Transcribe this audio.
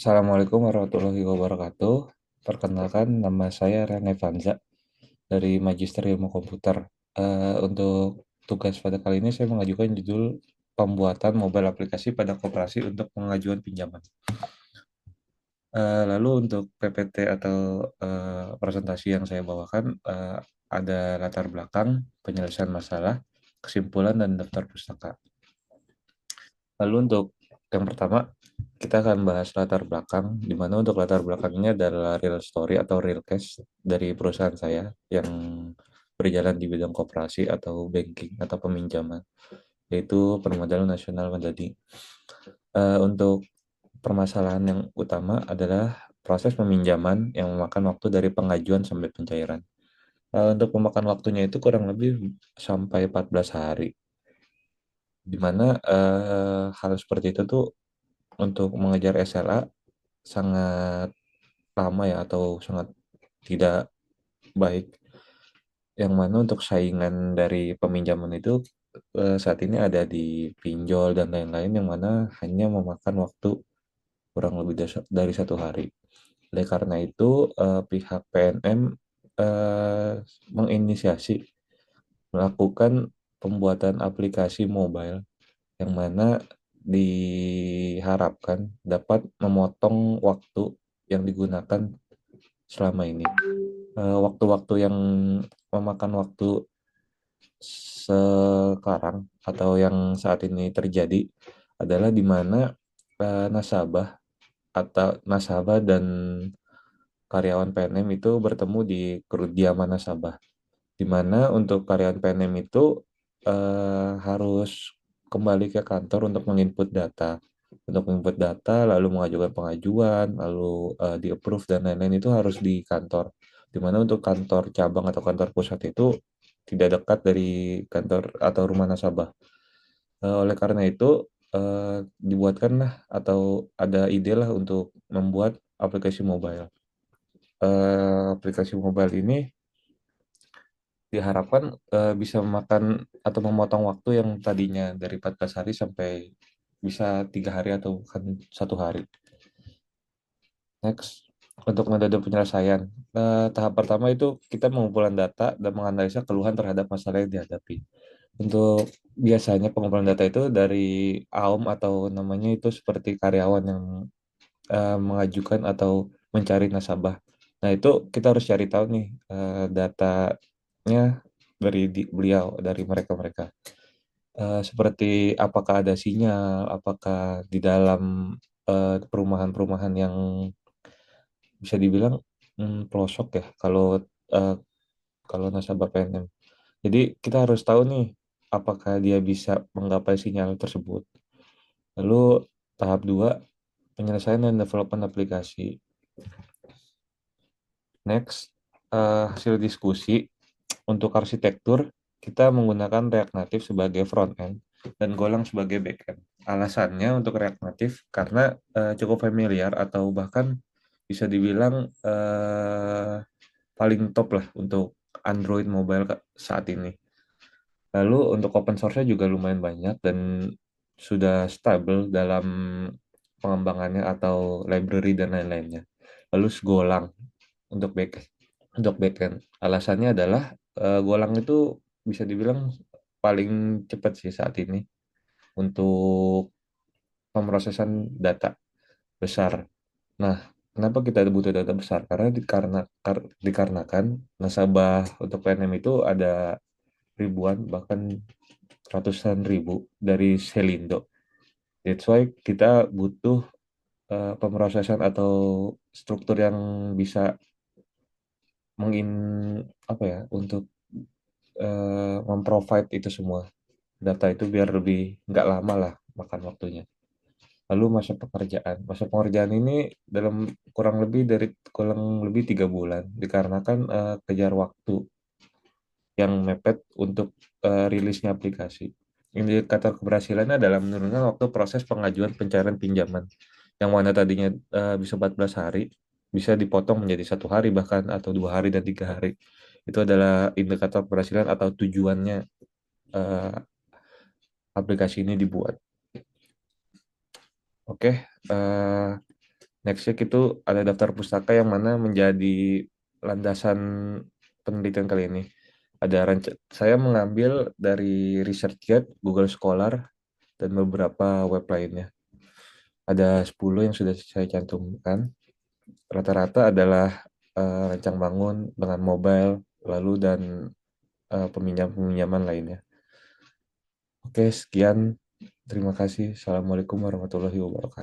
Assalamualaikum warahmatullahi wabarakatuh. Perkenalkan, nama saya Rene Vanza dari Magister Ilmu Komputer. Untuk tugas pada kali ini saya mengajukan judul pembuatan mobile aplikasi pada koperasi untuk pengajuan pinjaman. Lalu untuk PPT atau presentasi yang saya bawakan ada latar belakang, penyelesaian masalah, kesimpulan, dan daftar pustaka. Lalu untuk yang pertama, kita akan bahas latar belakang, di mana untuk latar belakang ini adalah real story atau real case dari perusahaan saya yang berjalan di bidang koperasi atau banking atau peminjaman, yaitu Permodalan Nasional Mandiri. Untuk permasalahan yang utama adalah proses peminjaman yang memakan waktu dari pengajuan sampai pencairan. Untuk memakan waktunya itu kurang lebih sampai 14 hari, di mana hal seperti itu tuh untuk mengejar SLA sangat lama ya atau sangat tidak baik. Yang mana untuk saingan dari peminjaman itu saat ini ada di pinjol dan lain-lain yang mana hanya memakan waktu kurang lebih dari 1 hari. Oleh karena itu pihak PNM eh, menginisiasi melakukan pembuatan aplikasi mobile yang mana diharapkan dapat memotong waktu yang digunakan selama ini. Waktu-waktu yang memakan waktu sekarang atau yang saat ini terjadi adalah di mana nasabah dan karyawan PNM itu bertemu di kediaman nasabah, di mana untuk karyawan PNM itu harus kembali ke kantor untuk menginput data. Untuk menginput data, lalu mengajukan pengajuan, lalu di-approve dan lain-lain itu harus di kantor. Di mana untuk kantor cabang atau kantor pusat itu tidak dekat dari kantor atau rumah nasabah. Oleh karena itu, dibuatkanlah atau ada ide lah untuk membuat aplikasi mobile. Aplikasi mobile ini diharapkan bisa memakan atau memotong waktu yang tadinya dari 14 hari sampai bisa 3 hari atau bahkan 1 hari. Next, untuk metode penyelesaian. Tahap pertama itu kita mengumpulan data dan menganalisa keluhan terhadap masalah yang dihadapi. Untuk biasanya pengumpulan data itu dari AUM atau namanya itu seperti karyawan yang mengajukan atau mencari nasabah. Nah, itu kita harus cari tahu nih datanya dari beliau, dari mereka-mereka. Seperti apakah ada sinyal, apakah di dalam perumahan-perumahan yang bisa dibilang pelosok ya eh, kalau nasabah PNM. Jadi kita harus tahu nih apakah dia bisa menggapai sinyal tersebut. Lalu tahap 2, penyelesaian dan development aplikasi. Next, hasil diskusi untuk arsitektur kita menggunakan React Native sebagai front end dan Golang sebagai back end. Alasannya untuk React Native karena cukup familiar atau bahkan bisa dibilang paling top lah untuk Android mobile saat ini. Lalu untuk open source-nya juga lumayan banyak dan sudah stabil dalam pengembangannya atau library dan lain-lainnya. Lalu Golang untuk backend. Alasannya adalah Golang itu bisa dibilang paling cepat sih saat ini untuk pemrosesan data besar. Nah, kenapa kita butuh data besar? Dikarenakan nasabah untuk PNM itu ada ribuan bahkan ratusan ribu dari Selindo. That's why kita butuh pemrosesan atau struktur yang bisa mengin apa ya untuk memprovide itu semua data itu biar lebih nggak lama lah makan waktunya. Lalu masa pengerjaan ini dalam kurang lebih 3 bulan dikarenakan kejar waktu yang mepet untuk rilisnya aplikasi. Indikator keberhasilannya adalah menurunkan waktu proses pengajuan pencairan pinjaman yang mana tadinya bisa 14 hari bisa dipotong menjadi 1 hari bahkan atau 2 hari dan 3 hari. Itu adalah indikator keberhasilan atau tujuannya eh, aplikasi ini dibuat. Oke, Nextcheck itu ada daftar pustaka yang mana menjadi landasan penelitian kali ini. Saya mengambil dari ResearchGate, Google Scholar, dan beberapa web lainnya. Ada 10 yang sudah saya cantumkan. Rata-rata adalah rancang bangun dengan mobile, lalu dan peminjam-peminjaman lainnya. Oke, sekian. Terima kasih. Assalamualaikum warahmatullahi wabarakatuh.